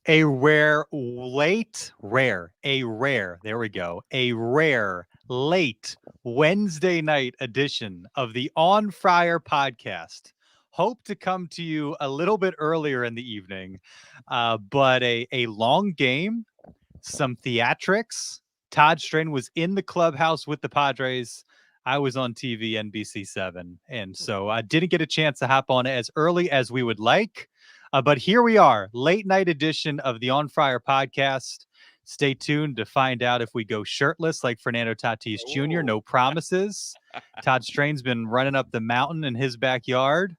A rare there we go. A rare late Wednesday night edition of the On Friar podcast. Hope to come to you a little bit earlier in the evening, but a long game, some theatrics. Todd Strain was in the clubhouse with the Padres. I was on TV, NBC7. And so I didn't get a chance to hop on as early as we would like. But here we are, late night edition of the On Friar podcast. Stay tuned to find out if we go shirtless like Fernando Tatis Jr. No promises. Todd Strain's been running up the mountain in his backyard,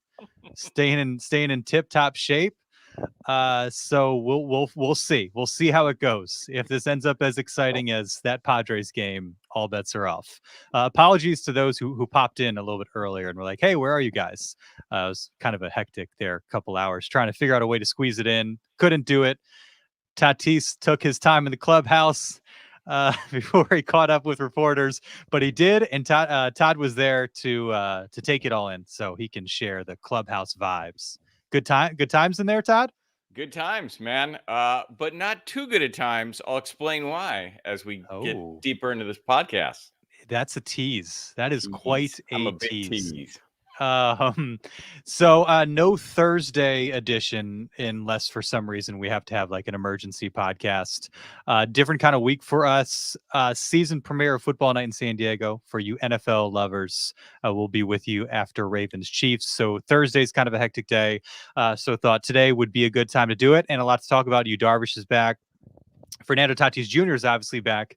staying in tip-top shape. So we'll see. We'll see how it goes. If this ends up as exciting as that Padres game, all bets are off. Apologies to those who popped in a little bit earlier and were like, "Hey, where are you guys?" It was kind of a hectic there, couple hours trying to figure out a way to squeeze it in. Couldn't do it. Tatis took his time in the clubhouse before he caught up with reporters, but he did, and Todd was there to take it all in, so he can share the clubhouse vibes. Good times in there, Todd. Good times, man. But not too good at times. I'll explain why as we get Oh, deeper into this podcast. that's a tease. That is Tease. quite I'm a a big tease. tease. Um, so no Thursday edition unless for some reason we have to have like an emergency podcast. Different kind of week for us. Season premiere of Football Night in San Diego for you NFL lovers. We'll be with you after Ravens Chiefs. So Thursday's kind of a hectic day. So thought today would be a good time to do it, and a lot to talk about. You Darvish is back. Fernando Tatis Jr. is obviously back.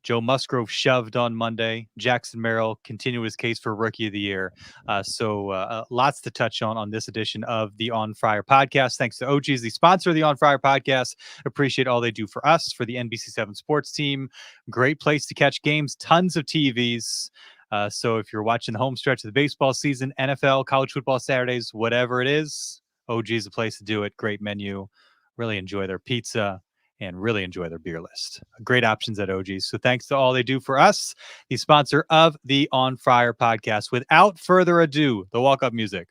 Joe Musgrove shoved on Monday. Jackson Merrill continued his case for Rookie of the Year. So lots to touch on this edition of the On Friar podcast. Thanks to OGs, the sponsor of the On Friar podcast. Appreciate all they do for us, for the NBC7 sports team. Great place to catch games, tons of TVs. So if you're watching the home stretch of the baseball season, NFL, college football Saturdays, whatever it is, OG is a place to do it. Great menu. Really enjoy their pizza and really enjoy their beer list. Great options at OG's. So thanks to all they do for us, the sponsor of the On Friar podcast. Without further ado, the walk-up music.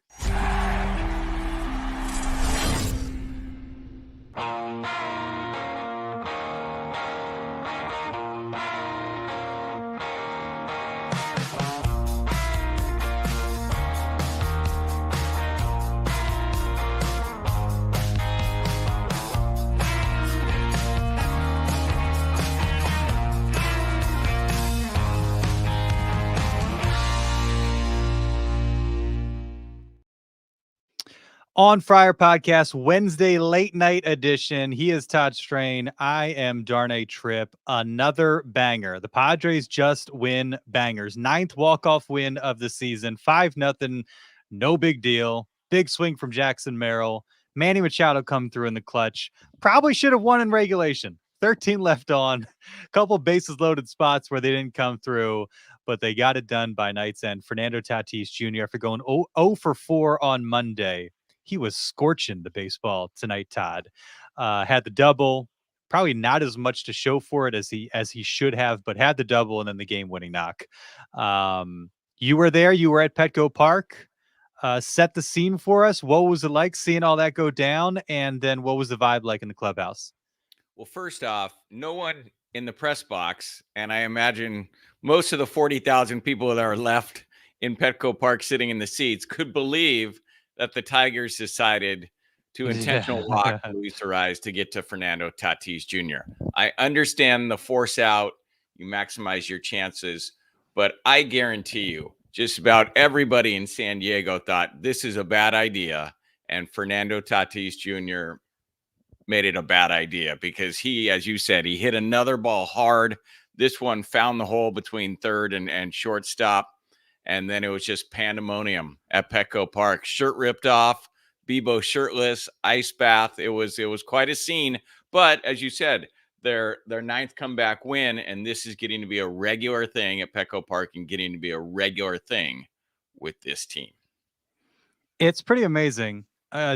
On Friar Podcast, Wednesday late night edition. He is Todd Strain. I am Darnay Tripp. Another banger. The Padres just win bangers. 9th walk-off win of the season. 5-0. No big deal. Big swing from Jackson Merrill. Manny Machado come through in the clutch. Probably should have won in regulation. 13 left on. Couple bases loaded spots where they didn't come through, but they got it done by night's end. Fernando Tatis Jr. after going 0 for 4 on Monday. He was scorching the baseball tonight, Todd. Had the double, probably not as much to show for it as he should have, but had the double and then the game-winning knock. You were there. You were at Petco Park. Set the scene for us. What was it like seeing all that go down? And then what was the vibe like in the clubhouse? Well, first off, no one in the press box, and I imagine most of the 40,000 people that are left in Petco Park sitting in the seats could believe that the Tigers decided to intentional walk Luis Arraez to get to Fernando Tatis Jr. I understand the force out, you maximize your chances, but I guarantee you, just about everybody in San Diego thought this is a bad idea, and Fernando Tatis Jr. made it a bad idea because he, as you said, he hit another ball hard. This one found the hole between third and shortstop. And then it was just pandemonium at Petco Park. Shirt ripped off, Bebo shirtless, ice bath. It was quite a scene. But as you said, their 9th comeback win, and this is getting to be a regular thing at Petco Park and getting to be a regular thing with this team. It's pretty amazing.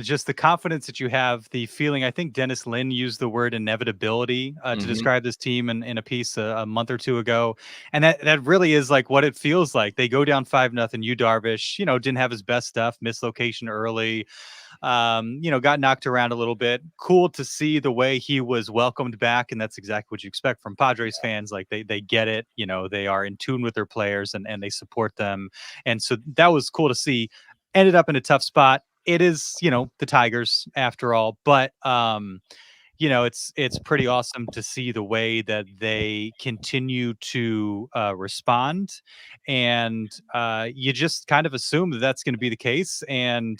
just the confidence that you have, the feeling. I think Dennis Lin used the word inevitability to describe this team in a piece a month or two ago, and that really is like what it feels like. They go down 5-0. You Darvish, didn't have his best stuff, mislocation early, got knocked around a little bit. Cool to see the way he was welcomed back, and that's exactly what you expect from Padres fans. Like they get it, they are in tune with their players and they support them, and so that was cool to see. Ended up in a tough spot. It is, the Tigers after all, but it's pretty awesome to see the way that they continue to respond, and you just kind of assume that that's going to be the case. And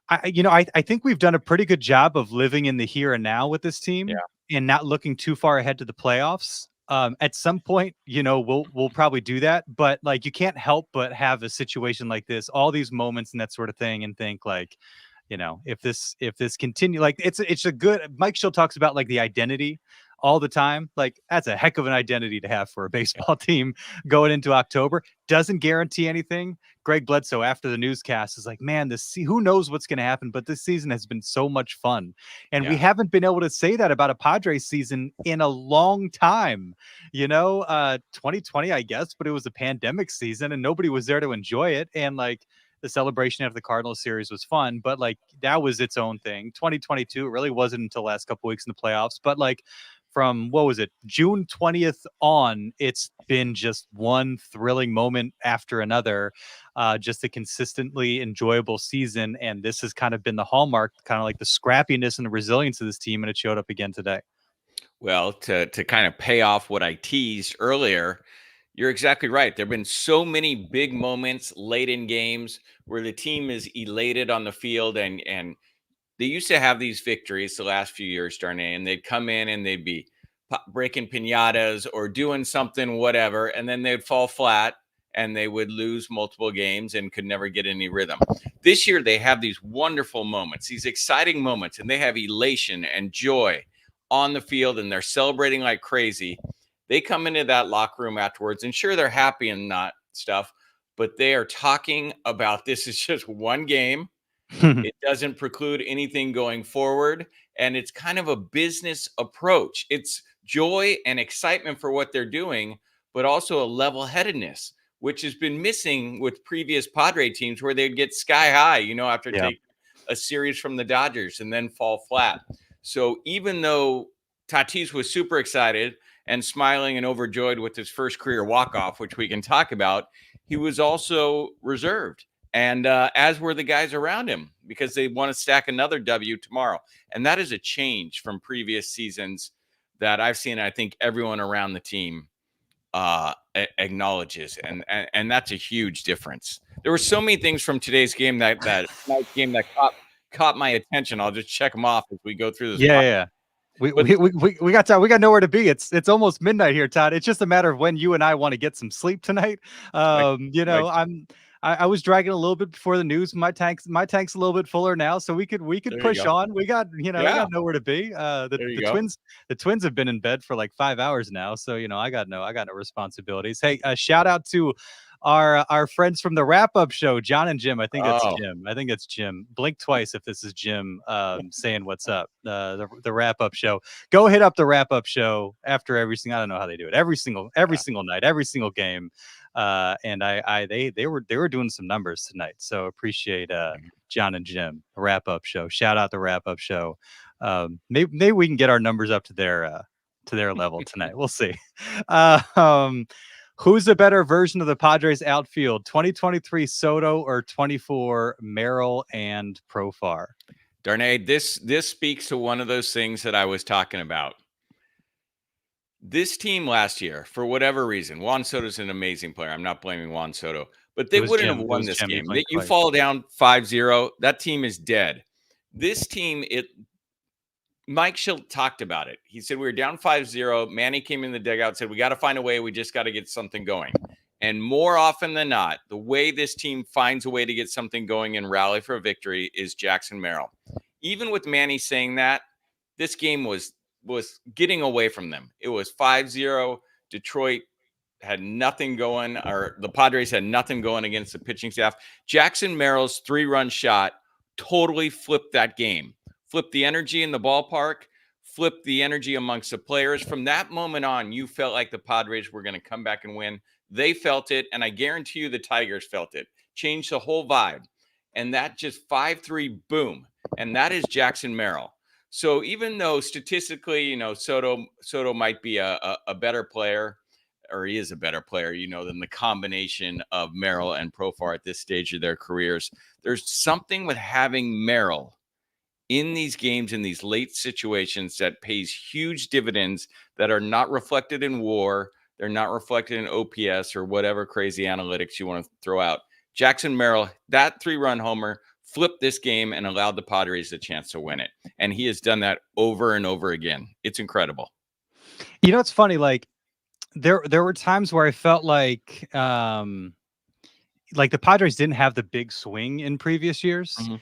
I think we've done a pretty good job of living in the here and now with this team and not looking too far ahead to the playoffs. At some point, we'll probably do that, but like you can't help but have a situation like this, all these moments and that sort of thing, and think like, if this continue, like it's a good. Mike Schill talks about like the identity all the time. Like that's a heck of an identity to have for a baseball team going into October. Doesn't guarantee anything. Greg Bledsoe after the newscast is like, man, who knows what's going to happen, but this season has been so much fun. And we haven't been able to say that about a Padres season in a long time, 2020, I guess, but it was a pandemic season and nobody was there to enjoy it. And like, the celebration after the Cardinals series was fun, but like that was its own thing. 2022, it really wasn't until the last couple weeks in the playoffs, but like from what was it, June 20th on, it's been just one thrilling moment after another, just a consistently enjoyable season. And this has kind of been the hallmark, kind of like the scrappiness and the resilience of this team, and it showed up again today. Well, to kind of pay off what I teased earlier, you're exactly right. There have been so many big moments late in games where the team is elated on the field, and they used to have these victories the last few years, Darnay, and they'd come in and they'd be breaking piñatas or doing something, whatever, and then they'd fall flat and they would lose multiple games and could never get any rhythm. This year, they have these wonderful moments, these exciting moments, and they have elation and joy on the field, and they're celebrating like crazy. They come into that locker room afterwards, and sure, they're happy and not stuff, but they are talking about this is just one game. It doesn't preclude anything going forward, and it's kind of a business approach. It's joy and excitement for what they're doing, but also a level-headedness, which has been missing with previous Padre teams where they'd get sky high, after taking a series from the Dodgers and then fall flat. So even though Tatis was super excited and smiling and overjoyed with his first career walk-off, which we can talk about, he was also reserved. And as were the guys around him, because they want to stack another W tomorrow. And that is a change from previous seasons that I've seen. I think everyone around the team acknowledges. And that's a huge difference. There were so many things from today's game that game that caught my attention. I'll just check them off as we go through this. Yeah. We got time. We got nowhere to be. It's almost midnight here, Todd. It's just a matter of when you and I want to get some sleep tonight. I was dragging a little bit before the news. My tank's a little bit fuller now, so we could push on. We got we got nowhere to be. The twins have been in bed for like 5 hours now, so I got no responsibilities. Hey, shout out to our friends from the wrap-up show, John and Jim. I think that's Jim. Blink twice if this is Jim saying what's up. The wrap-up show. Go hit up the wrap-up show after every single. I don't know how they do it. Every single night, every single game. And they were doing some numbers tonight, so appreciate John and Jim. The wrap-up show. Shout out the wrap-up show. Maybe we can get our numbers up to their level tonight. We'll see. Who's a better version of the Padres outfield, 2023 Soto or 24 Merrill and Profar? Darnay, this speaks to one of those things that I was talking about. This team last year, for whatever reason, Juan Soto's an amazing player. I'm not blaming Juan Soto, but they wouldn't have won this game. You fall down 5-0, that team is dead. This team, Mike Schill talked about it. He said, we were down 5-0. Manny came in the dugout, said, we got to find a way. We just got to get something going. And more often than not, the way this team finds a way to get something going and rally for a victory is Jackson Merrill. Even with Manny saying that, this game was getting away from them. It was 5-0. Detroit had nothing going, or the Padres had nothing going against the pitching staff. Jackson Merrill's 3-run shot totally flipped that game, flipped the energy in the ballpark, flipped the energy amongst the players. From that moment on, you felt like the Padres were going to come back and win. They felt it, and I guarantee you the Tigers felt it. Changed the whole vibe. And that just 5-3, boom. And that is Jackson Merrill. So even though statistically, Soto might be a better player, or he is a better player, than the combination of Merrill and Profar at this stage of their careers, there's something with having Merrill in these games, in these late situations, that pays huge dividends that are not reflected in WAR. They're not reflected in OPS or whatever crazy analytics you want to throw out. Jackson Merrill, that 3-run homer, flipped this game and allowed the Padres a chance to win it. And he has done that over and over again. It's incredible. It's funny. Like there were times where I felt like the Padres didn't have the big swing in previous years. Mm-hmm.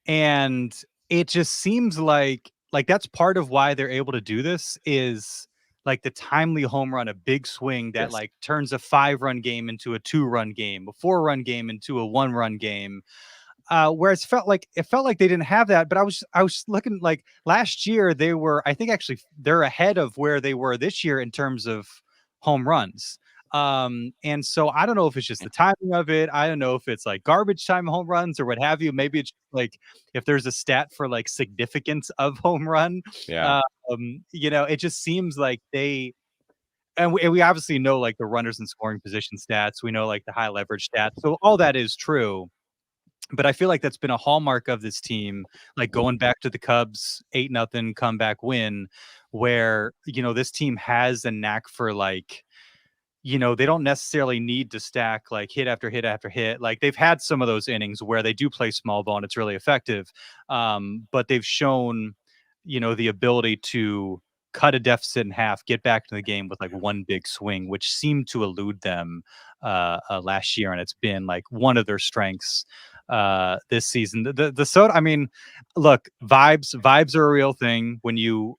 And it just seems like that's part of why they're able to do this, is like the timely home run, a big swing that Yes. turns a 5-run game into a 2-run game, a 4-run game into a 1-run game. Whereas it felt like they didn't have that. But I was looking, like last year they were, I think actually they're ahead of where they were this year in terms of home runs. And so I don't know if it's just the timing of it. I don't know if it's like garbage time home runs or what have you. Maybe it's like if there's a stat for like significance of home run. Yeah. It just seems like they, and we obviously know like the runners in scoring position stats. We know like the high leverage stats. So all that is true. But I feel like that's been a hallmark of this team, like going back to the Cubs 8-0 comeback win, where, this team has a knack for like, they don't necessarily need to stack like hit after hit after hit. Like they've had some of those innings where they do play small ball and it's really effective. But they've shown, the ability to cut a deficit in half, get back to the game with like one big swing, which seemed to elude them last year. And it's been like one of their strengths this season. The Soto, I mean, look, vibes are a real thing when you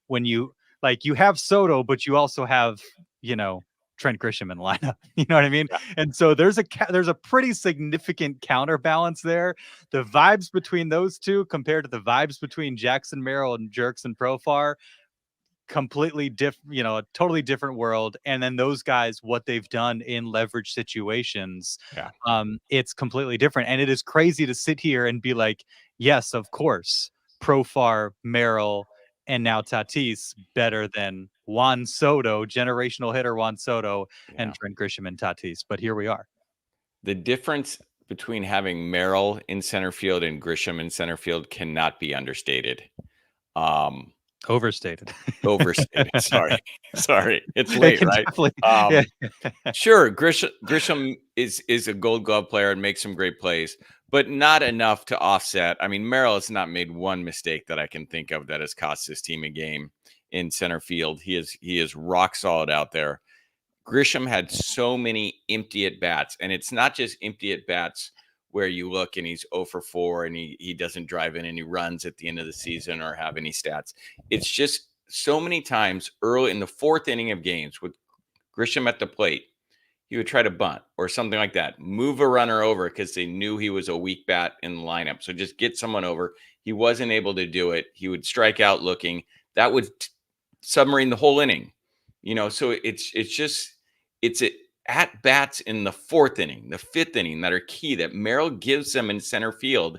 like you have Soto, but you also have, Trent Grisham in the lineup. You know what I mean? Yeah. And so there's a pretty significant counterbalance there. The vibes between those two compared to the vibes between Jackson Merrill and Jerkson Profar, completely different, a totally different world. And then those guys, what they've done in leverage situations, Yeah. It's completely different. And it is crazy to sit here and be like, yes, of course, Profar, Merrill, and now Tatis better than Juan Soto, generational hitter Juan Soto, and Trent Grisham and Tatis. But here we are. The difference between having Merrill in center field and Grisham in center field cannot be understated. Overstated. Overstated. Sorry. It's late, right? Sure, Grisham is a Gold Glove player and makes some great plays, but not enough to offset. I mean, Merrill has not made one mistake that I can think of that has cost this team a game in center field. He is rock solid out there. Grisham had so many empty at bats, and it's not just empty at bats where you look and he's 0 for 4 and he doesn't drive in any runs at the end of the season or have any stats. It's just so many times early in the 4th inning of games with Grisham at the plate, he would try to bunt or something like that, move a runner over because they knew he was a weak bat in the lineup. So just get someone over. He wasn't able to do it. He would strike out looking. That would submarine the whole inning. So it's at bats in the 4th inning, the 5th inning that are key, that Merrill gives them in center field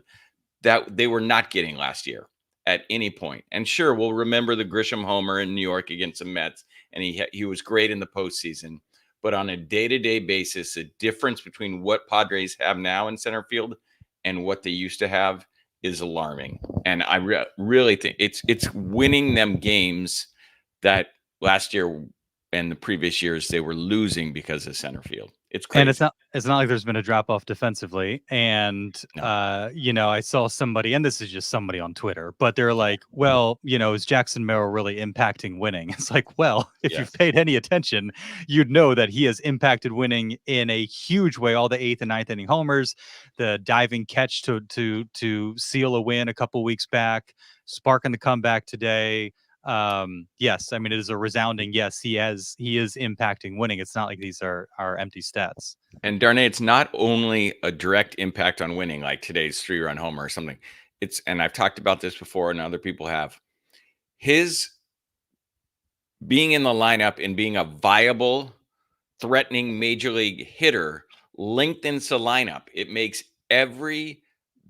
that they were not getting last year at any point. And sure, we'll remember the Grisham homer in New York against the Mets, and he was great in the postseason. But on a day-to-day basis, the difference between what Padres have now in center field and what they used to have is alarming. And I really think it's winning them games that last year and the previous years they were losing because of center field. It's crazy. And it's not like there's been a drop off defensively. And No. I saw somebody, and this is just somebody on Twitter, but they're like, well, is Jackson Merrill really impacting winning? It's like, well, if Yes. you've paid any attention, you'd know that he has impacted winning in a huge way. All the 8th and 9th inning homers, the diving catch to seal a win a couple weeks back, sparking the comeback today. Yes, I mean, it is a resounding yes. He is impacting winning. It's not like these are empty stats. And Darnay, it's not only a direct impact on winning, like today's 3-run homer or something. and I've talked about this before and other people have, his being in the lineup and being a viable, threatening major league hitter lengthens the lineup. It makes every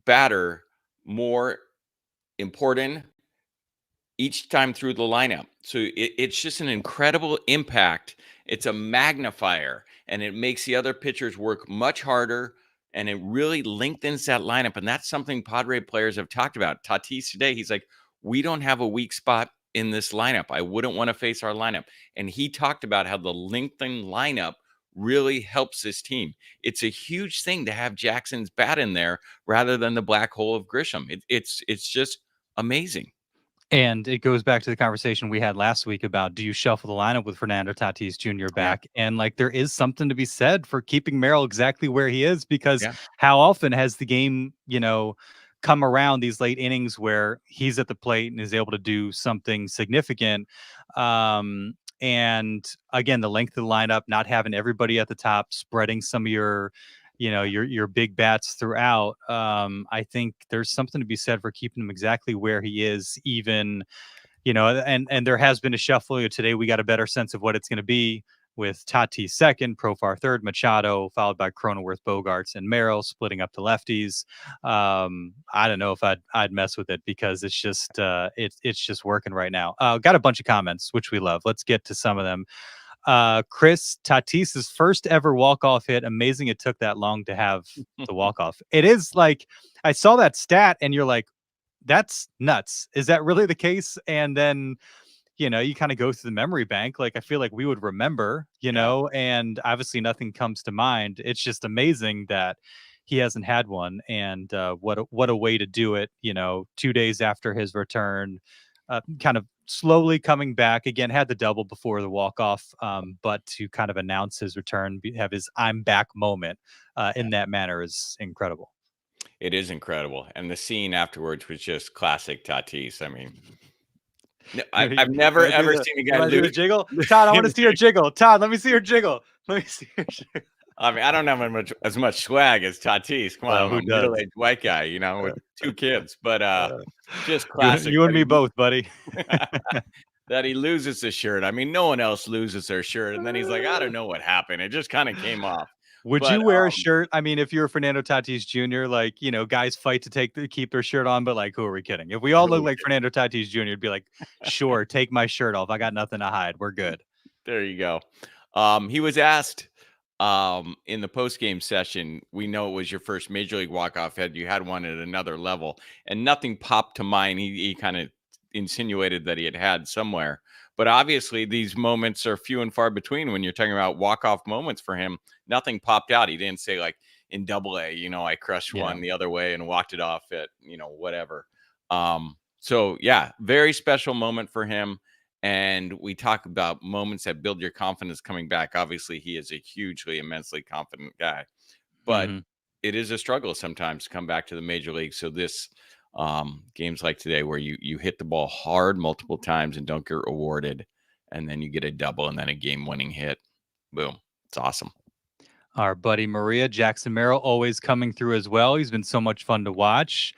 batter more important each time through the lineup. So it's just an incredible impact. It's a magnifier, and it makes the other pitchers work much harder, and it really lengthens that lineup. And that's something Padre players have talked about. Tatis today, he's like, we don't have a weak spot in this lineup. I wouldn't want to face our lineup. And he talked about how the lengthened lineup really helps this team. It's a huge thing to have Jackson's bat in there rather than the black hole of Grisham. It's just amazing. And it goes back to the conversation we had last week about, do you shuffle the lineup with Fernando Tatis Jr. back? Yeah. And like, there is something to be said for keeping Merrill exactly where he is, because how often has the game, come around these late innings where he's at the plate and is able to do something significant? And again, the length of the lineup, not having everybody at the top, spreading some of your big bats throughout. I think there's something to be said for keeping him exactly where he is, even, and there has been a shuffle. Today we got a better sense of what it's going to be, with Tatis second, Profar third, Machado, followed by Cronenworth, Bogarts, and Merrill splitting up the lefties. I don't know if I'd mess with it, because it's just it's just working right now. Got a bunch of comments, which we love. Let's get to some of them. Chris, Tatis's first ever walk-off hit. Amazing it took that long to have the walk-off. It is like, I saw that stat and you're like, that's nuts. Is that really the case? And then, you kind of go through the memory bank. Like, I feel like we would remember, and obviously nothing comes to mind. It's just amazing that he hasn't had one. And what a way to do it, 2 days after his return, kind of slowly coming back again. Had the double before the walk-off, but to kind of announce his return, have his "I'm back" moment in that manner is incredible. It is incredible, and the scene afterwards was just classic Tatis. I mean, I've never ever seen a guy lose. Jiggle, Todd. I want to see your jiggle. Todd, let me see your jiggle. Let me see your jiggle. I mean, I don't have as much swag as Tatis. Come on, I'm a middle-aged white guy, with 2 kids, but just classic. You and me both, buddy. That he loses the shirt. I mean, no one else loses their shirt, and then he's like, I don't know what happened. It just kind of came off. Would you wear a shirt? I mean, if you're Fernando Tatis Jr., like, guys fight to keep their shirt on, but like, who are we kidding? If we all look like Fernando Tatis Jr., it'd be like, sure, take my shirt off. I got nothing to hide. We're good. There you go. He was asked in the post-game session, we know it was your first major league walk-off hit. You had one at another level, and nothing popped to mind. He kind of insinuated that he had somewhere. But obviously, these moments are few and far between when you're talking about walk-off moments for him. Nothing popped out. He didn't say, like, in Double-A, I crushed one the other way and walked it off at, whatever. So, yeah, very special moment for him. And we talk about moments that build your confidence coming back. Obviously, he is a hugely, immensely confident guy. But it is a struggle sometimes to come back to the major league. So this games like today where you hit the ball hard multiple times and don't get rewarded, and then you get a double and then a game-winning hit. Boom. It's awesome. Our buddy Maria, Jackson Merrill, always coming through as well. He's been so much fun to watch.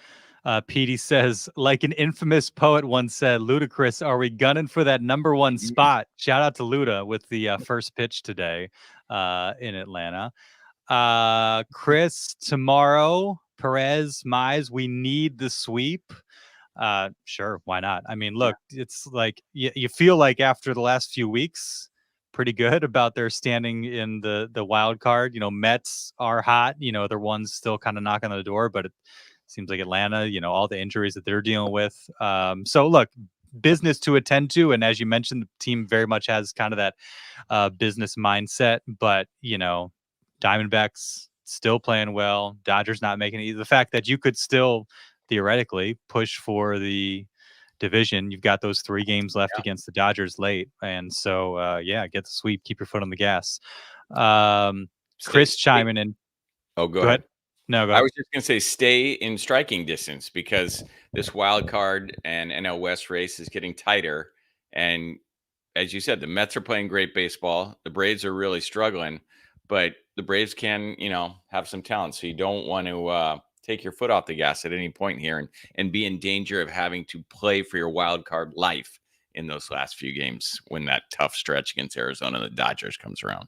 Petey says, like an infamous poet once said, Ludacris, are we gunning for that number one spot? Shout out to Luda with the first pitch today in Atlanta. Chris, tomorrow, Perez, Mize, we need the sweep. Sure, why not? I mean, look, it's like you feel like after the last few weeks, pretty good about their standing in the wild card. Mets are hot. They're ones still kind of knocking on the door, but it seems like Atlanta, all the injuries that they're dealing with. So look, business to attend to. And as you mentioned, the team very much has kind of that business mindset, but Diamondbacks still playing well. Dodgers not making it. The fact that you could still theoretically push for the division. You've got those 3 games left against the Dodgers late. And so, get the sweep, keep your foot on the gas. Chris chiming in. Oh, go ahead. No, go ahead. I was just going to say, stay in striking distance, because this wild card and NL West race is getting tighter. And as you said, the Mets are playing great baseball. The Braves are really struggling, but the Braves can, have some talent. So you don't want to take your foot off the gas at any point here and be in danger of having to play for your wild card life in those last few games when that tough stretch against Arizona and the Dodgers comes around.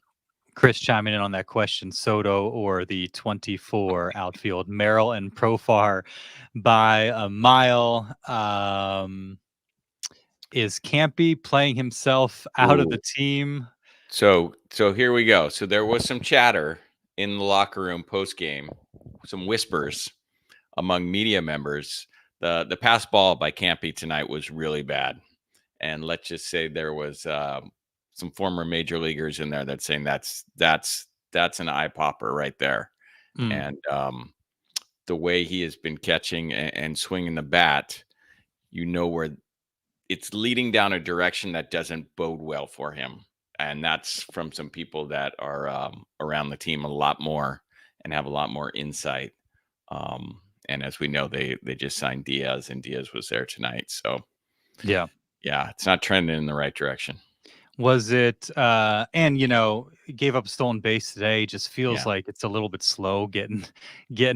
Chris chiming in on that question: Soto or the 24 outfield? Merrill and Profar by a mile. Is Campy playing himself out of the team? So here we go. So there was some chatter in the locker room post game, some whispers among media members. The pass ball by Campy tonight was really bad, and let's just say there was some former major leaguers in there that's saying that's an eye popper right there. And the way he has been catching and swinging the bat, where it's leading down a direction that doesn't bode well for him. And that's from some people that are around the team a lot more and have a lot more insight. And as we know, they just signed Diaz, and Diaz was there tonight. So yeah, it's not trending in the right direction. Was it and gave up a stolen base today? Just feels like it's a little bit slow getting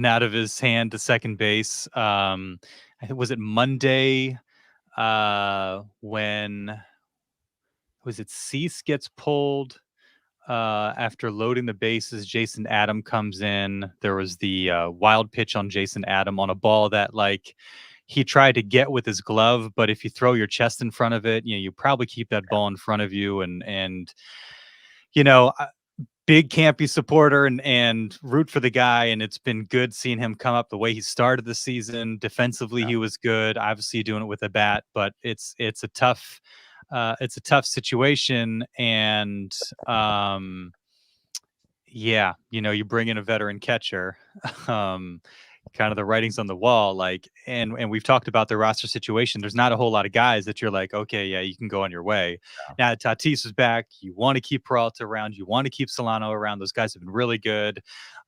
out of his hand to second base. Was it Monday when was it Cease gets pulled after loading the bases? Jason Adam comes in. There was the wild pitch on Jason Adam on a ball that he tried to get with his glove, but if you throw your chest in front of it, you probably keep that ball in front of you. And big Campy supporter and root for the guy. And it's been good seeing him come up the way he started the season. Defensively, he was good. Obviously, doing it with a bat, but it's a tough situation. And you bring in a veteran catcher. Kind of the writing's on the wall, and we've talked about the roster situation. There's not a whole lot of guys that you're like, okay, yeah, you can go on your way. Now that Tatis is back, you want to keep Peralta around, you want to keep Solano around. Those guys have been really good.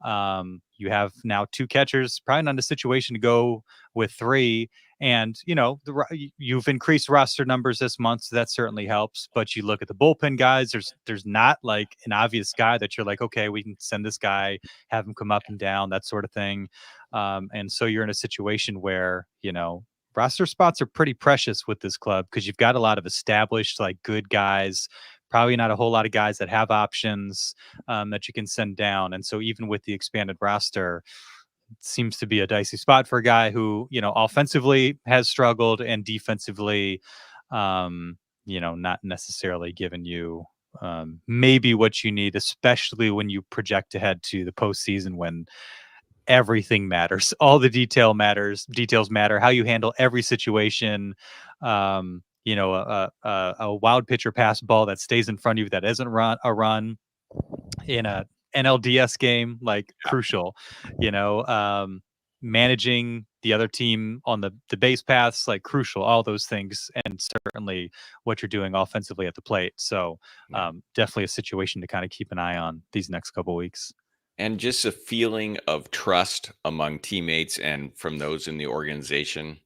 You have now 2 catchers, probably not a situation to go with 3. And you've increased roster numbers this month, so that certainly helps. But you look at the bullpen guys. There's not an obvious guy that you're like, okay, we can send this guy, have him come up and down, that sort of thing. And so you're in a situation where roster spots are pretty precious with this club because you've got a lot of established good guys. Probably not a whole lot of guys that have options that you can send down. And so even with the expanded roster, seems to be a dicey spot for a guy who, offensively has struggled and defensively, not necessarily given you maybe what you need, especially when you project ahead to the postseason when everything matters. All the details matter. How you handle every situation. A wild pitcher pass ball that stays in front of you that isn't a run in a NLDS game, crucial. Managing the other team on the base paths, crucial. All those things, and certainly what you're doing offensively at the plate. So definitely a situation to kind of keep an eye on these next couple weeks. And just a feeling of trust among teammates and from those in the organization.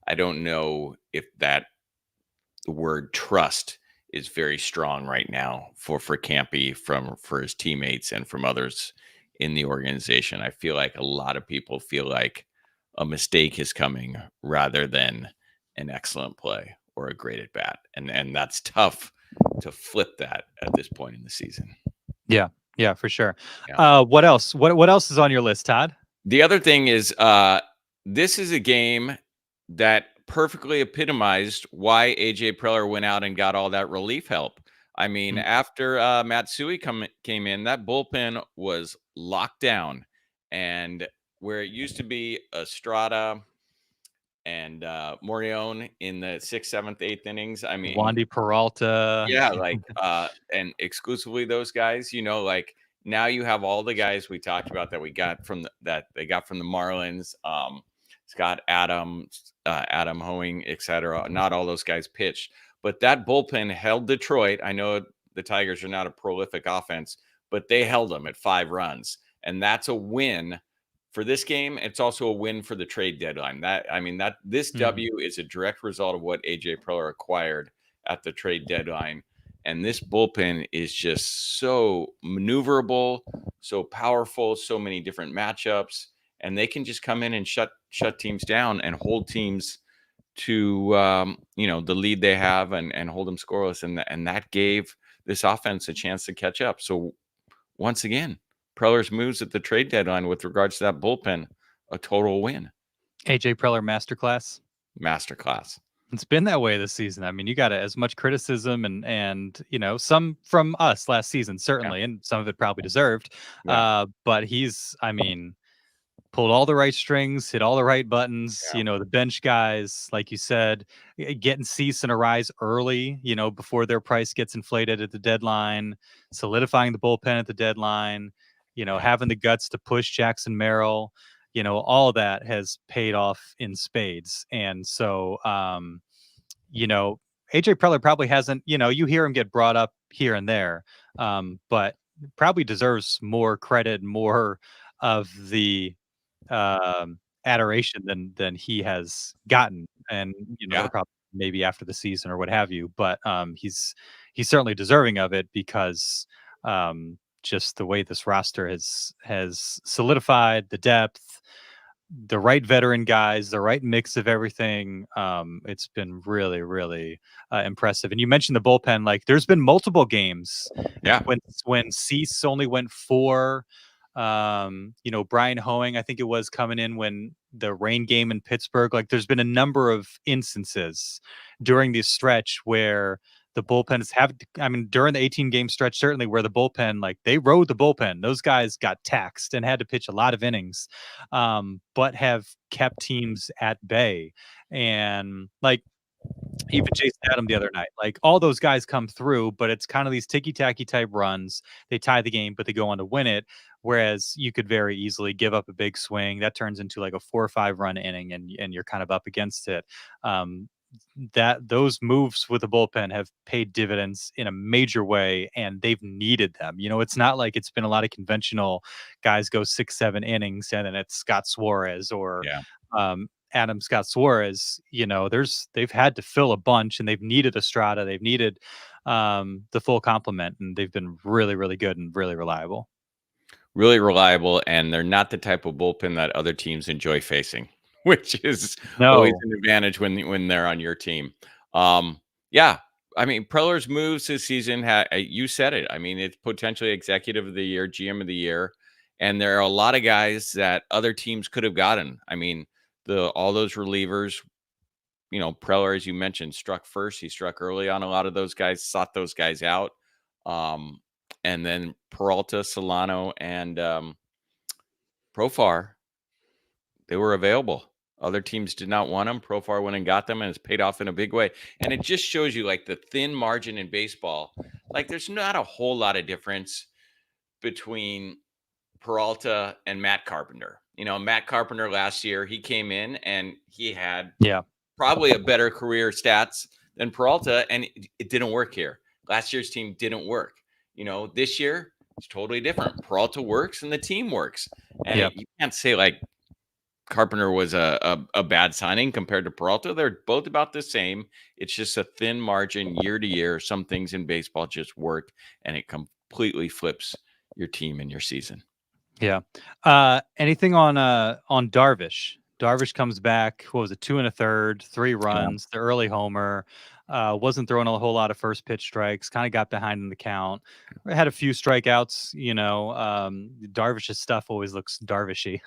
I don't know if the word trust is very strong right now for Campy for his teammates and from others in the organization. I feel like a lot of people feel like a mistake is coming rather than an excellent play or a great at bat. And that's tough to flip that at this point in the season. Yeah, for sure. Yeah. What else? What else is on your list, Todd? The other thing is this is a game that perfectly epitomized why AJ Preller went out and got all that relief help. I mean, after Matsui came in, that bullpen was locked down. And where it used to be Estrada and Morion in the 6th, 7th, 8th innings. I mean, Wandy Peralta. Yeah, and exclusively those guys, now you have all the guys we talked about that we got from that they got from the Marlins, Scott Adams, Adam Hoeing, etc. Not all those guys pitched, but that bullpen held Detroit. I know the Tigers are not a prolific offense, but they held them at 5 runs, and that's a win for this game. It's also a win for the trade deadline. This W is a direct result of what AJ Preller acquired at the trade deadline. And this bullpen is just so maneuverable, so powerful, so many different matchups. and they can just come in and shut teams down and hold teams to the lead they have and hold them scoreless, and that gave this offense a chance to catch up. So once again, Preller's moves at the trade deadline with regards to that bullpen, a total win. AJ Preller masterclass. It's been that way this season. I mean, you got as much criticism and some from us last season, certainly, and some of it probably deserved. But he's, pulled all the right strings, hit all the right buttons. The bench guys, like you said, getting Cease and Arraez early, before their price gets inflated at the deadline, solidifying the bullpen at the deadline, having the guts to push Jackson Merrill. All that has paid off in spades. And so, AJ Preller probably hasn't, you hear him get brought up here and there, but probably deserves more credit, more of the adoration than he has gotten. And, that'll probably maybe after the season or what have you, but he's certainly deserving of it because just the way this roster has solidified the depth, the right veteran guys, the right mix of everything. It's been really, really impressive. And you mentioned the bullpen. Like, there's been multiple games when Cease only went 4. Brian Hoeing, I think it was, coming in when the rain game in Pittsburgh. Like, there's been a number of instances during this stretch where the bullpens during the 18-game stretch, certainly, where the bullpen, like, they rode the bullpen. Those guys got taxed and had to pitch a lot of innings, but have kept teams at bay. And, like, even Jason Adam the other night, like, all those guys come through, but it's kind of these ticky-tacky type runs. They tie the game, but they go on to win it. Whereas you could very easily give up a big swing that turns into like a 4 or 5 run inning, and you're kind of up against it. That those moves with the bullpen have paid dividends in a major way, and they've needed them. It's not like it's been a lot of conventional guys go 6-7 innings and then it's Scott Suarez or Adam Scott Suarez. They've had to fill a bunch, and they've needed Estrada, they've needed the full complement, and they've been really, really good and really reliable. And they're not the type of bullpen that other teams enjoy facing, which is always an advantage when they're on your team. Preller's moves this season, you said it. It's potentially executive of the year, GM of the year, and there are a lot of guys that other teams could have gotten. All those relievers, Preller, as you mentioned, struck first. He struck early on a lot of those guys, sought those guys out. And then Peralta, Solano, and Profar, they were available. Other teams did not want them. Profar went and got them, and it's paid off in a big way. And it just shows you, like, the thin margin in baseball. Like, there's not a whole lot of difference between Peralta and Matt Carpenter. Matt Carpenter last year, he came in and he had probably a better career stats than Peralta, and it didn't work here. Last year's team didn't work. This year it's totally different. Peralta works and the team works. And you can't say like Carpenter was a bad signing compared to Peralta. They're both about the same. It's just a thin margin year to year. Some things in baseball just work, and it completely flips your team and your season. Yeah. Anything on Darvish? Darvish comes back. What was it? 2 1/3, 3 runs, the early homer. Wasn't throwing a whole lot of first pitch strikes. Kind of got behind in the count. Had a few strikeouts. Darvish's stuff always looks Darvishy.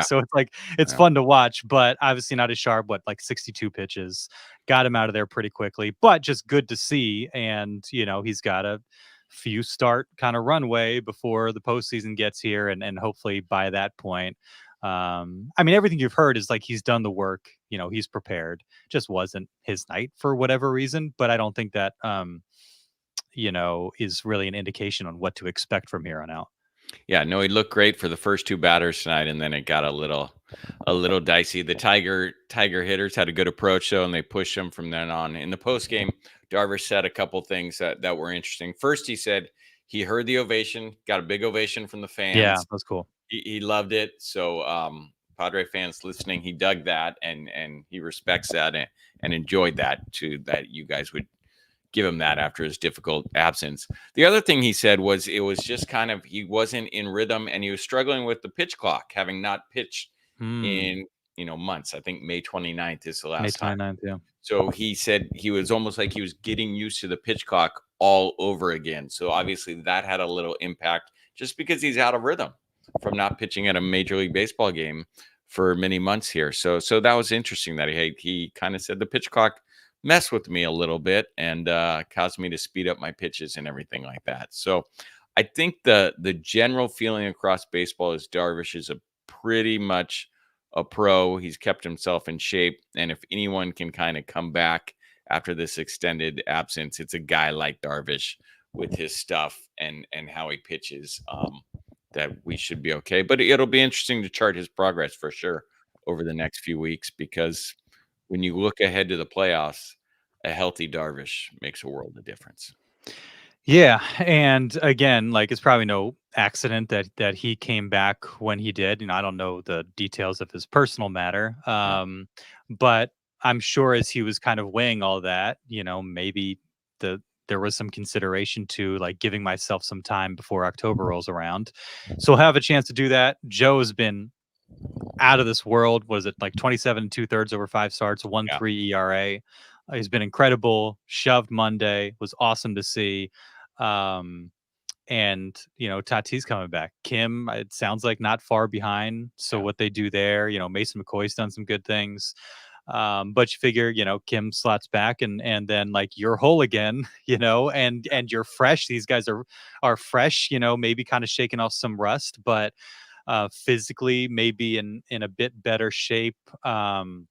So it's like it's fun to watch, but obviously not as sharp. Like 62 pitches, got him out of there pretty quickly. But just good to see, and he's got a few start kind of runway before the postseason gets here, and hopefully by that point. Everything you've heard is like he's done the work, he's prepared. Just wasn't his night for whatever reason, but I don't think that is really an indication on what to expect from here on out. Yeah, no, he looked great for the first 2 batters tonight, and then it got a little dicey. The Tiger hitters had a good approach though, and they pushed him from then on. In the post game, Darvish said a couple things that were interesting. First, he said he heard the ovation, got a big ovation from the fans. Yeah, that was cool. He loved it. So Padre fans listening, he dug that, and he respects that and enjoyed that too, that you guys would give him that after his difficult absence. The other thing he said was it was just kind of, he wasn't in rhythm, and he was struggling with the pitch clock, having not pitched in, months. I think May 29th is the May last time. 29th, yeah. So he said he was almost like he was getting used to the pitch clock all over again. So obviously that had a little impact just because he's out of rhythm from not pitching at a Major League Baseball game for many months here. So that was interesting that he kind of said the pitch clock messed with me a little bit and caused me to speed up my pitches and everything like that. So I think the general feeling across baseball is Darvish is a pretty much a pro. He's kept himself in shape. And if anyone can kind of come back after this extended absence, it's a guy like Darvish with his stuff and how he pitches, that we should be okay. But it'll be interesting to chart his progress for sure over the next few weeks, because when you look ahead to the playoffs, a healthy Darvish makes a world of difference. Yeah, and again, like, it's probably no accident that he came back when he did. I don't know the details of his personal matter, Yeah. but I'm sure as he was kind of weighing all that, maybe there was some consideration to like giving myself some time before October rolls around. So I'll have a chance to do that. Joe's been out of this world. Was it like 27 and 2/3 over 5 starts, Yeah. 1.3 ERA? He's been incredible. Shoved Monday, was awesome to see. Um, and Tatis coming back. Kim, it sounds like not far behind. So Yeah. what they do there, Mason McCoy's done some good things. But you figure, Kim slots back and then like you're whole again, and you're fresh. These guys are fresh, maybe kind of shaking off some rust, but physically maybe in a bit better shape than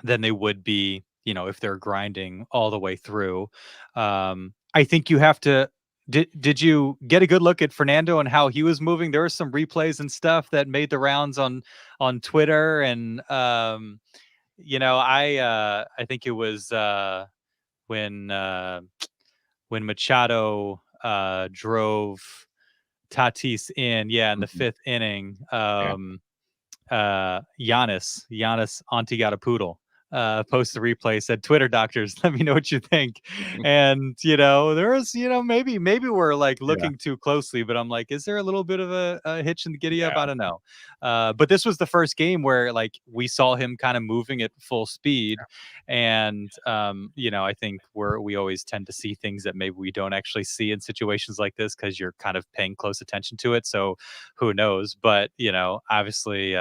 they would be, if they're grinding all the way through. I think you have to. Did you get a good look at Fernando and how he was moving? There were some replays and stuff that made the rounds on Twitter, and I think it was when when Machado drove Tatis in, in the Mhm. fifth inning. Yeah. Giannis Antetokounmpo posted the replay, said, "Twitter doctors, let me know what you think." And there was, maybe we're like Yeah. looking too closely, but I'm like, is there a little bit of a hitch in the giddy up? Yeah. I don't know. But this was the first game where like we saw him kind of moving at full speed, and I think we always tend to see things that maybe we don't actually see in situations like this because you're kind of paying close attention to it. So who knows? But obviously,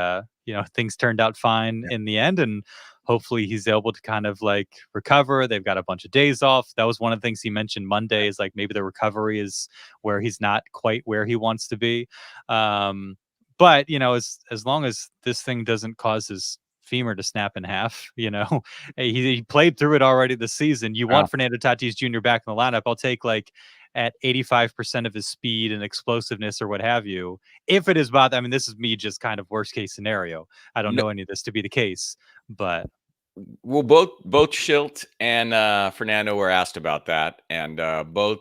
things turned out fine Yeah. in the end, and hopefully he's able to kind of like recover. They've got a bunch of days off. That was one of the things he mentioned Monday, is like maybe the recovery is where he's not quite where he wants to be. But as long as this thing doesn't cause his femur to snap in half, he played through it already this season. You Wow. want Fernando Tatis Jr. back in the lineup. I'll take like at 85% of his speed and explosiveness or what have you. If it is about, I mean, this is me just kind of worst case scenario. I don't No, know any of this to be the case, but well, both Schilt and Fernando were asked about that, and both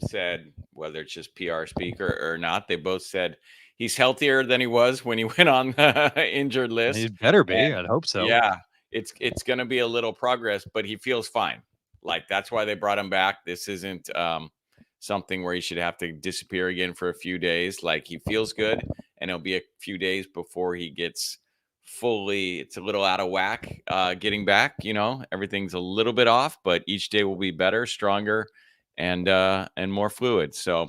said, whether it's just PR speak or not, they both said he's healthier than he was when he went on the injured list. it better be. And I'd hope so. yeah, it's going to be a little progress, but he feels fine. Like that's why they brought him back. This isn't something where he should have to disappear again for a few days. Like he feels good, and it'll be a few days before he gets fully, it's a little out of whack getting back. Everything's a little bit off, but each day will be better, stronger, and more fluid. So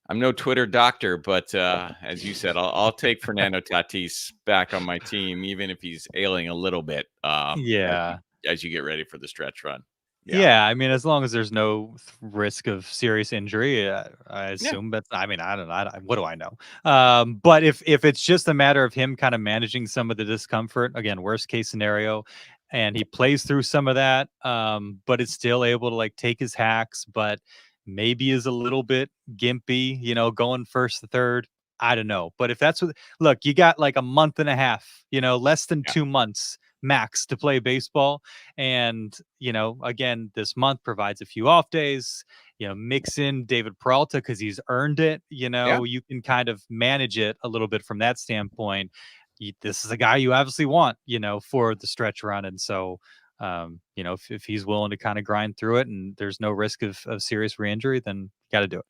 I'm no Twitter doctor, but as you said, I'll take Fernando Tatis back on my team, even if he's ailing a little bit, Yeah. as you get ready for the stretch run. Yeah. Yeah, I mean, as long as there's no risk of serious injury, I Yeah. assume that's. I mean, I don't know. What do I know? But if it's just a matter of him kind of managing some of the discomfort, again, worst case scenario, and he plays through some of that, but is still able to like take his hacks, but maybe is a little bit gimpy, going first to third. I don't know. But if that's what, look, you got like a month and a half, less than Yeah. 2 months max to play baseball. And, again, this month provides a few off days, mix in David Peralta because he's earned it. Yeah. You can kind of manage it a little bit from that standpoint. This is a guy you obviously want, for the stretch run. And so, if he's willing to kind of grind through it and there's no risk of serious re-injury, then you got to do it.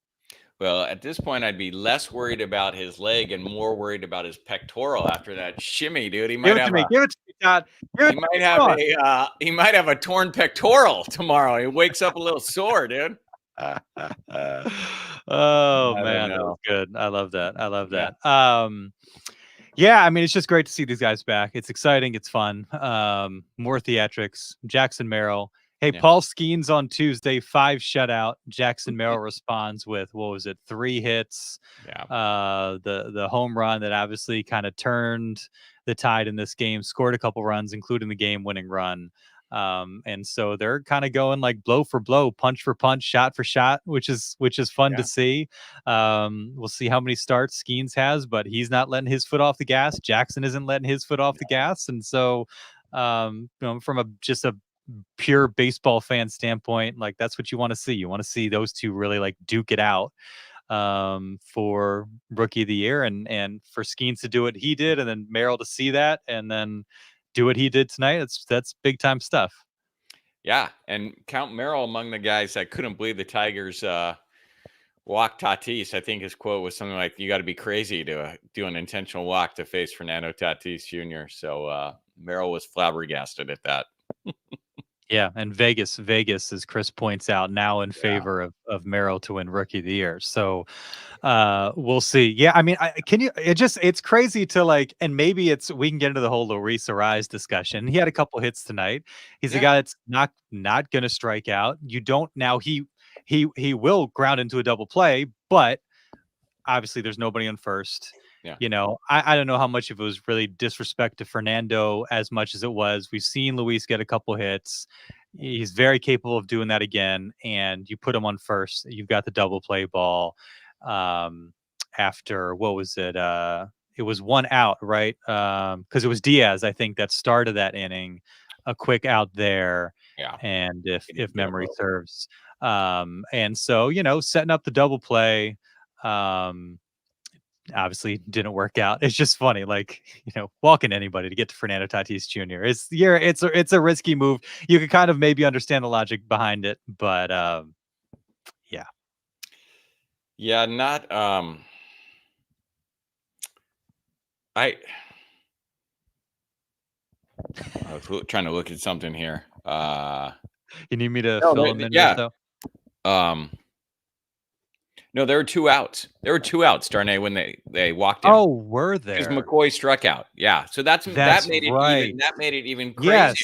Well, at this point, I'd be less worried about his leg and more worried about his pectoral after that shimmy, dude. He Give might it to have me. a Give it to me, Todd. Give it he to might me. have Come on. he might have a torn pectoral tomorrow. He wakes up a little sore, dude. Oh I don't man, that was know. good. I love that. I love Yeah. that. Yeah, I mean, it's just great to see these guys back. It's exciting. It's fun. More theatrics. Jackson Merrill. Hey, Yeah. Paul Skeens on Tuesday, 5 shutout. Jackson Merrill responds with, what was it, 3 hits. Yeah. The home run that obviously kind of turned the tide in this game, scored a couple runs, including the game-winning run. And so they're kind of going like blow for blow, punch for punch, shot for shot, which is fun to see. We'll see how many starts Skeens has, but he's not letting his foot off the gas. Jackson isn't letting his foot off the gas. And so, from just a pure baseball fan standpoint, like that's what you want to see. You want to see those two really like duke it out for rookie of the year, and for Skeens to do what he did, and then Merrill to see that, and then do what he did tonight. That's big time stuff. Yeah, and count Merrill among the guys that couldn't believe the Tigers walked Tatis. I think his quote was something like, "You got to be crazy to do an intentional walk to face Fernando Tatis Jr." So Merrill was flabbergasted at that. Yeah, and Vegas, as Chris points out, now in favor of Merrill to win Rookie of the Year. So we'll see. Yeah, I mean, it's crazy to like, and maybe we can get into the whole Luis Arraez discussion. He had a couple hits tonight. He's a guy that's not going to strike out. You don't now. He will ground into a double play, but obviously there's nobody on first. Yeah. You know, I don't know how much of it was really disrespect to Fernando as much as it was. We've seen Luis get a couple hits. He's very capable of doing that again. And you put him on first. You've got the double play ball. After what was it? It was 1 out, right? Because it was Diaz, I think, that started that inning. A quick out there. Yeah. And if memory serves. And so, setting up the double play. Obviously didn't work out. It's just funny, like, walking anybody to get to Fernando Tatis Jr. It's a risky move. You could kind of maybe understand the logic behind it, but yeah, not I was trying to look at something here. You need me to fill them in? Yeah. No, there were 2 outs. There were 2 outs, Darnay, when they walked him. Oh, were there? Because McCoy struck out. Yeah. So that made it right. even crazier.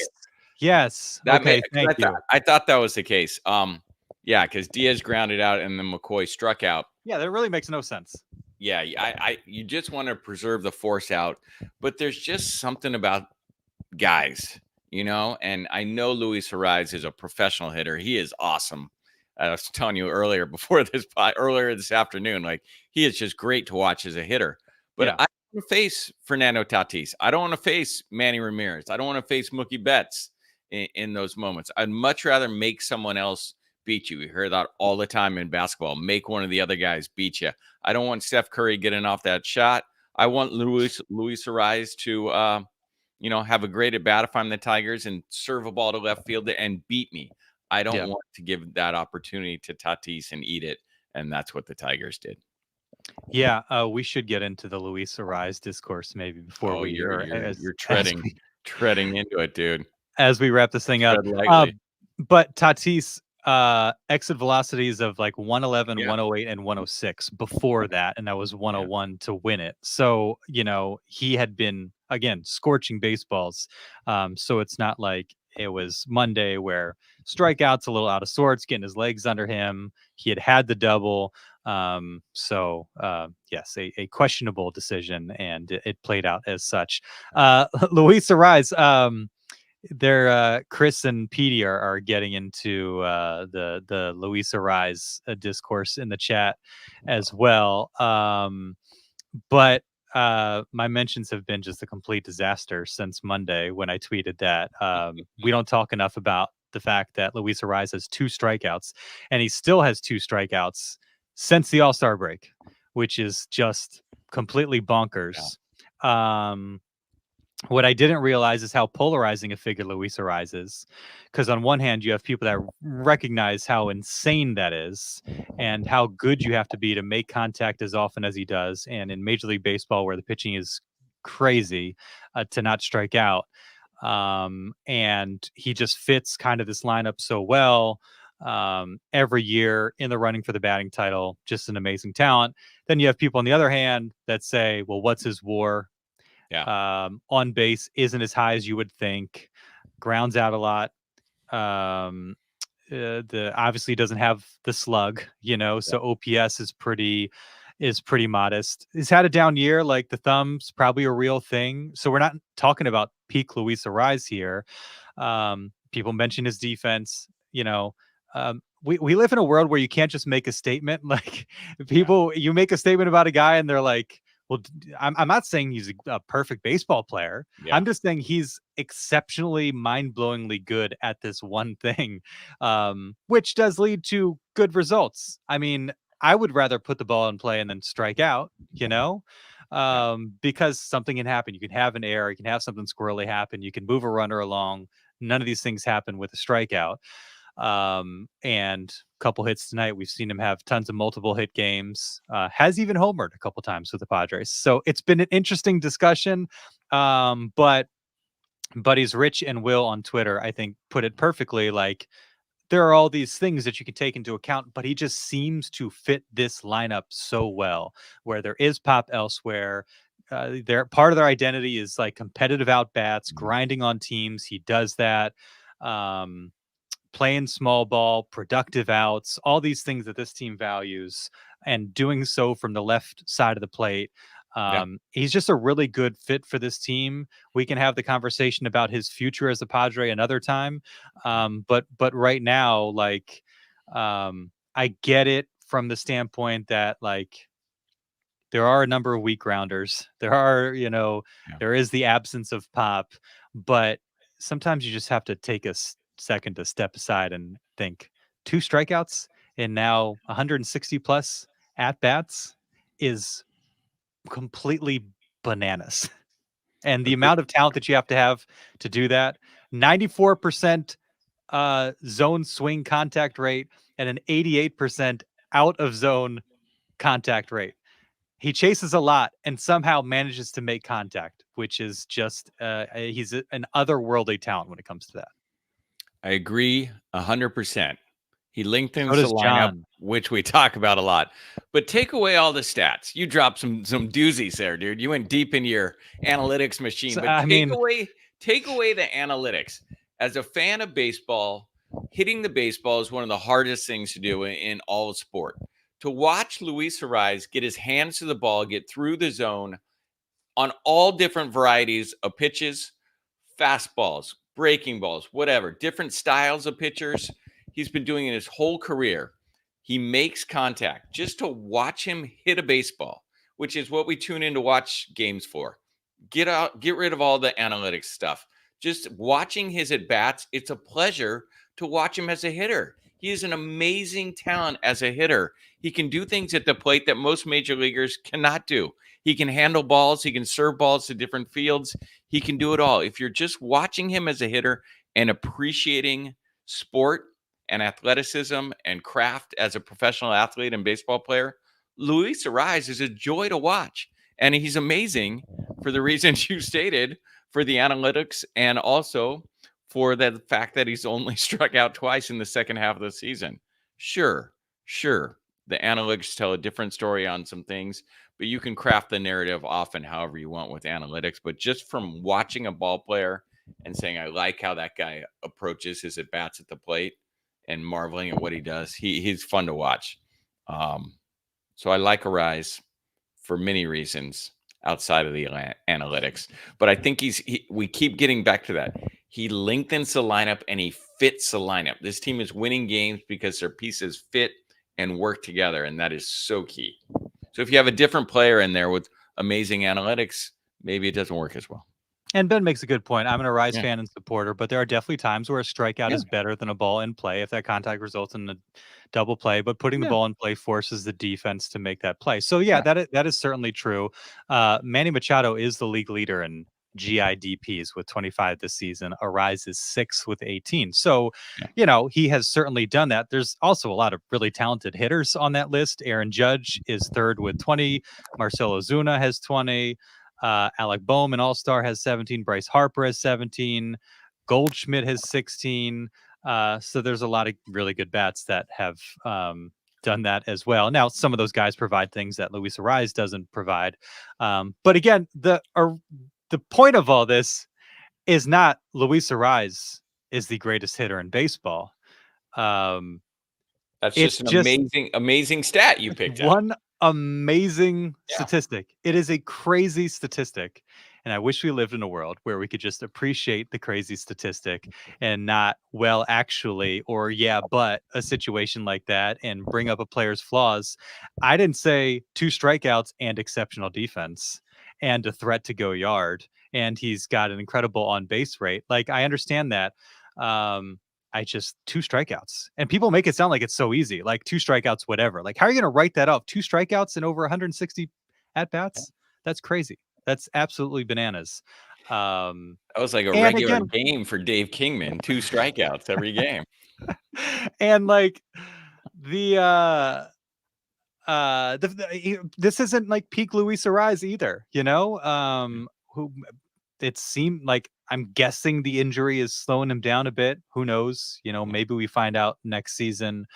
Yes. Okay, thank you. I thought that was the case. Yeah, because Diaz grounded out and then McCoy struck out. Yeah, that really makes no sense. Yeah, you just want to preserve the force out, but there's just something about guys, and I know Luis Arraez is a professional hitter. He is awesome. I was telling you earlier this afternoon, like he is just great to watch as a hitter. But I don't want to face Fernando Tatis. I don't want to face Manny Ramirez. I don't want to face Mookie Betts in those moments. I'd much rather make someone else beat you. We hear that all the time in basketball. Make one of the other guys beat you. I don't want Steph Curry getting off that shot. I want Luis Arraez to have a great at bat if I'm the Tigers and serve a ball to left field and beat me. I don't want to give that opportunity to Tatis and eat it, and that's what the Tigers did. Yeah, we should get into the Luis Arraez discourse maybe before we. You're treading into it, dude. As we wrap this thing up, but Tatis exit velocities of like 111, 108, and 106 before that, and that was 101 to win it. So he had been again scorching baseballs. So it's not like it was Monday where strikeouts a little out of sorts, getting his legs under him. He had the double. Yes, a questionable decision, and it played out as such. Luis Arraez, Chris and Petey are getting into the Luis Arraez discourse in the chat as well. But my mentions have been just a complete disaster since Monday when I tweeted that. We don't talk enough about the fact that Luis Arraez has 2 strikeouts, and he still has 2 strikeouts since the All-Star break, which is just completely bonkers. What I didn't realize is how polarizing a figure Luis Arraez is, because on one hand you have people that recognize how insane that is, and how good you have to be to make contact as often as he does. And in Major League Baseball, where the pitching is crazy, to not strike out. And he just fits kind of this lineup so well. Every year in the running for the batting title, just an amazing talent. Then you have people on the other hand that say, well, what's his WAR? Yeah. On base isn't as high as you would think. Grounds out a lot. The obviously doesn't have the slug, so OPS is pretty modest. He's had a down year, like the thumb's probably a real thing. So we're not talking about peak Luis Arraez here. People mention his defense, we live in a world where you can't just make a statement. Like you make a statement about a guy and they're like, well, I'm not saying he's a perfect baseball player. Yeah. I'm just saying he's exceptionally mind-blowingly good at this one thing, which does lead to good results. I mean, I would rather put the ball in play and then strike out, because something can happen. You can have an error. You can have something squirrely happen. You can move a runner along. None of these things happen with a strikeout. And a couple hits tonight. We've seen him have tons of multiple hit games. Has even homered a couple times with the Padres. So it's been an interesting discussion. But Buddies Rich and Will on Twitter, I think, put it perfectly. Like, there are all these things that you can take into account, but he just seems to fit this lineup so well, where there is pop elsewhere. Part of their identity is like competitive at bats, grinding on teams. He does that. Playing small ball, productive outs, all these things that this team values, and doing so from the left side of the plate. He's just a really good fit for this team. We can have the conversation about his future as a Padre another time. But right now, like, I get it from the standpoint that, like, there are a number of weak grounders. There are, there is the absence of pop, but sometimes you just have to take a second to step aside and think 2 strikeouts and now 160 plus at bats is completely bananas. And the amount of talent that you have to do that, 94% zone swing contact rate and an 88% out of zone contact rate. He chases a lot and somehow manages to make contact, which is just he's an otherworldly talent when it comes to that. I agree 100%. He lengthens So the does lineup, John. which we talk about a lot. But take away all the stats. You dropped some doozies there, dude. You went deep into your analytics machine. So, But take away the analytics. As a fan of baseball, hitting the baseball is one of the hardest things to do in all of sport. To watch Luis Arraez get his hands to the ball, get through the zone on all different varieties of pitches, fastballs, breaking balls, whatever, different styles of pitchers. He's been doing it his whole career. He makes contact. Just to watch him hit a baseball, which is what we tune in to watch games for. Get rid of all the analytics stuff. Just watching his at bats, it's a pleasure to watch him as a hitter. He is an amazing talent as a hitter. He can do things at the plate that most major leaguers cannot do. He can handle balls. He can serve balls to different fields. He can do it all. If you're just watching him as a hitter and appreciating sport and athleticism and craft as a professional athlete and baseball player, Luis Arraez is a joy to watch. And he's amazing for the reasons you stated, for the analytics, and also for the fact that he's only struck out twice in the second half of the season. Sure. The analytics tell a different story on some things, but you can craft the narrative often however you want with analytics. But just from watching a ball player and saying, I like how that guy approaches his at bats at the plate and marveling at what he does, he's fun to watch. So I like Arraez for many reasons outside of the analytics. But I think we keep getting back to that. He lengthens the lineup and he fits the lineup. This team is winning games because their pieces fit and work together, and that is so key. So if you have a different player in there with amazing analytics, maybe it doesn't work as well. And Ben makes a good point. I'm an Arraez fan and supporter, but there are definitely times where a strikeout is better than a ball in play if that contact results in a double play. But putting the ball in play forces the defense to make that play. So that is certainly true. Manny Machado is the league leader in GIDPs with 25 this season. Arraez is 6th with 18. So, Yeah. he has certainly done that. There's also a lot of really talented hitters on that list. Aaron Judge is 3rd with 20. Marcelo Zuna has 20. Alec Boehm, an all-star, has 17. Bryce Harper has 17. Goldschmidt has 16. So there's a lot of really good bats that have done that as well. Now, some of those guys provide things that Luis Arraez doesn't provide. But again, the point of all this is not Luis Arraez is the greatest hitter in baseball. That's It's just an amazing stat you picked out. one amazing statistic. It is a crazy statistic. And I wish we lived in a world where we could just appreciate the crazy statistic and not, well, actually, or yeah, but a situation like that and bring up a player's flaws. I didn't say 2 strikeouts and exceptional defense and a threat to go yard. And he's got an incredible on base rate. Like, I understand that. I just 2 strikeouts, and people make it sound like it's so easy, like 2 strikeouts, whatever. Like, how are you going to write that off? 2 strikeouts and over 160 at bats? That's crazy. That's absolutely bananas. That was like a regular game for Dave Kingman, 2 strikeouts every game. And like this isn't like peak Luis Arraez either, who it seemed like, I'm guessing the injury is slowing him down a bit. Who knows? Maybe we find out next season,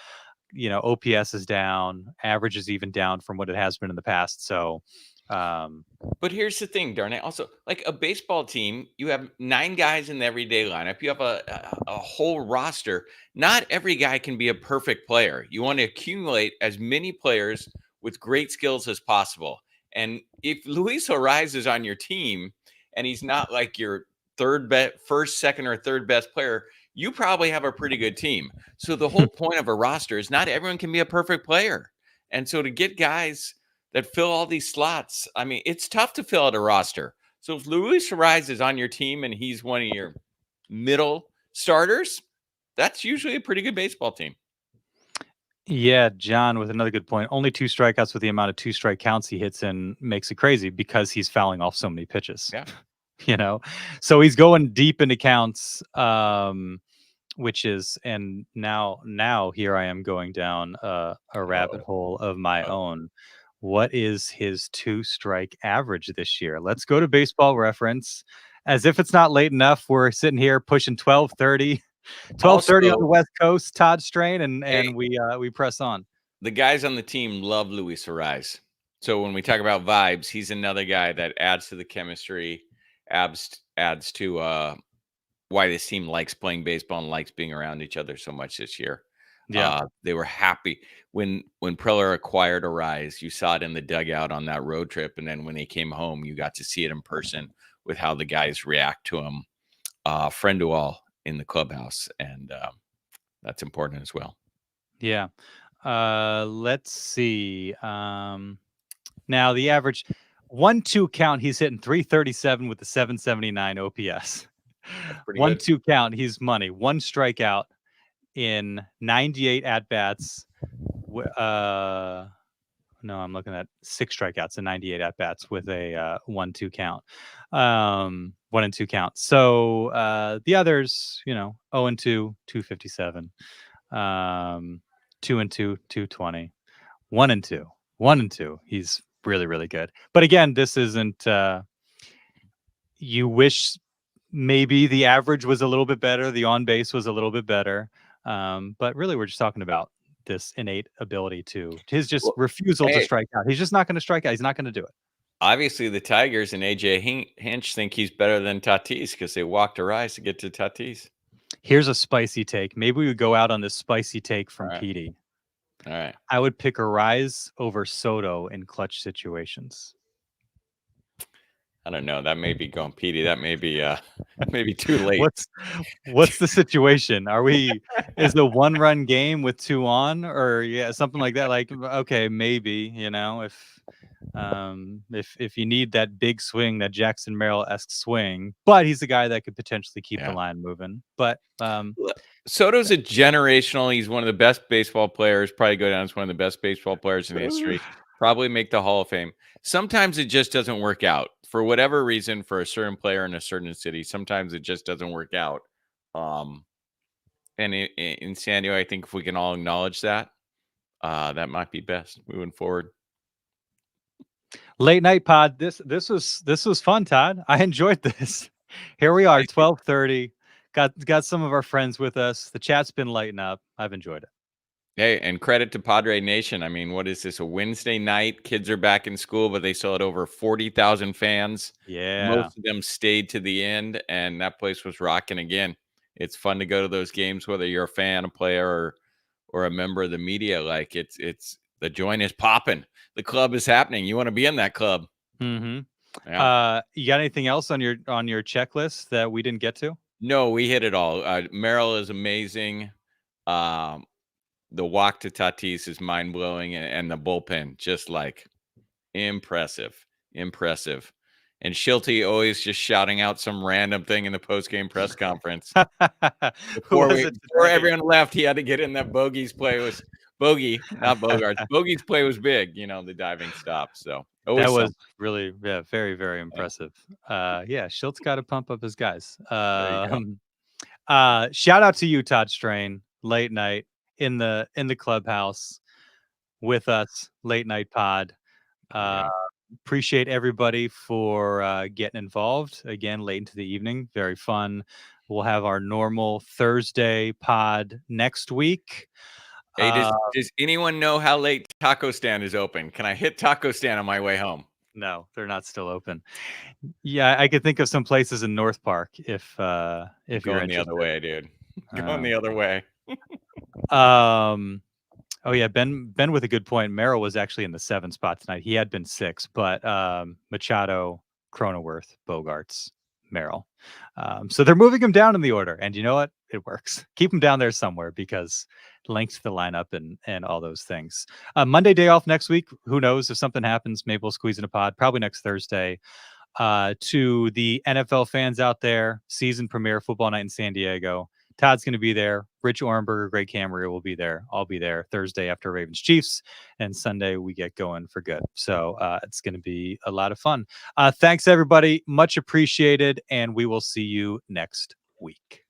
OPS is down, average is even down from what it has been in the past. So, but here's the thing, Darnay. Also, like a baseball team, you have 9 guys in the everyday lineup. You have a whole roster. Not every guy can be a perfect player. You want to accumulate as many players with great skills as possible. And if Luis Arraez is on your team and he's not like your first, second, or third best player, you probably have a pretty good team. So the whole point of a roster is not everyone can be a perfect player. And so to get guys that fill all these slots, I mean, it's tough to fill out a roster. So if Luis Arraez is on your team and he's one of your middle starters, that's usually a pretty good baseball team. Yeah, John with another good point. Only 2 strikeouts with the amount of 2 strike counts he hits in makes it crazy because he's fouling off so many pitches. Yeah. So he's going deep into counts, which is, and now here I am going down a rabbit hole of my own. What is his 2 strike average this year? Let's go to Baseball Reference. As if it's not late enough, we're sitting here pushing 12:30 on the West Coast, Todd Strain, and we press on. The guys on the team love Luis Arraez. So when we talk about vibes, he's another guy that adds to the chemistry, adds to why this team likes playing baseball and likes being around each other so much this year. Yeah, they were happy when Preller acquired Arraez. You saw it in the dugout on that road trip, and then when they came home, you got to see it in person with how the guys react to him. Friend to all in the clubhouse, and that's important as well. Yeah. Let's see. Now the average 1-2 count, he's hitting 337 with the 779 OPS. 1-2 count, he's money. 1 strikeout in 98 at bats. No, I'm looking at 6 strikeouts and 98 at bats with a 1-2 count. 1-2 count. So the others, 0-2, 257. 2-2, 220. 1-2. 1-2. He's really, really good. But again, this isn't. You wish maybe the average was a little bit better, the on base was a little bit better. But really, we're just talking about this innate ability to his refusal to strike out. He's just not going to strike out. He's not going to do it. Obviously, the Tigers and AJ Hinch think he's better than Tatis because they walked Arraez to get to Tatis. Here's a spicy take. Maybe we would go out on this spicy take from Petey. All right. I would pick Arraez over Soto in clutch situations. I don't know. That may be going Petey. That may be too late. What's the situation? Is the 1-run game with 2 on, or something like that? Like, okay, maybe, if you need that big swing, that Jackson Merrill-esque swing, but he's the guy that could potentially keep the line moving. But Soto's a generational. He's one of the best baseball players. Probably go down as one of the best baseball players in history. Probably make the Hall of Fame. Sometimes it just doesn't work out. for whatever reason, for a certain player in a certain city, sometimes it just doesn't work out. And in San Diego, I think if we can all acknowledge that, that might be best moving forward. Late night pod. This was fun, Todd. I enjoyed this. Here we are, 12:30. Got some of our friends with us. The chat's been lighting up. I've enjoyed it. Hey, and credit to Padre Nation. I mean, what is this? A Wednesday night? Kids are back in school, but they still had over 40,000 fans. Yeah. Most of them stayed to the end, and that place was rocking again. It's fun to go to those games, whether you're a fan, a player, or a member of the media. Like it's the joint is popping. The club is happening. You want to be in that club. Mm-hmm. Yeah. You got anything else on your checklist that we didn't get to? No, we hit it all. Merrill is amazing. The walk to Tatis is mind blowing, and the bullpen just like impressive. And Shilty always just shouting out some random thing in the post game press conference. Before everyone left, he had to get in that Bogey's play was Bogey, not Bogarts. Bogey's play was big, the diving stop. So that was really, very, very impressive. Yeah, Schiltz got to pump up his guys. Shout out to you, Todd Strain, late night in the clubhouse with us, late night pod. Appreciate everybody for getting involved again late into the evening. Very fun. We'll have our normal Thursday pod next week. Hey, does anyone know how late Taco Stand is open? Can I hit Taco Stand on my way home? No, they're not still open. Yeah, I could think of some places in North Park if you're interested. The other way, dude. Going the other way. Oh yeah, Ben with a good point. Merrill was actually in the 7 spot tonight. He had been 6, but Machado, Cronenworth, Bogarts, Merrill. So they're moving him down in the order, and you know what? It works. Keep him down there somewhere because length to the lineup and all those things. Monday day off next week. Who knows if something happens? Maybe we'll squeeze in a pod. Probably next Thursday. To the NFL fans out there, season premiere football night in San Diego. Todd's going to be there. Rich Orenberger, Greg Camry will be there. I'll be there Thursday after Ravens Chiefs, and Sunday we get going for good. So it's going to be a lot of fun. Thanks everybody, much appreciated, and we will see you next week.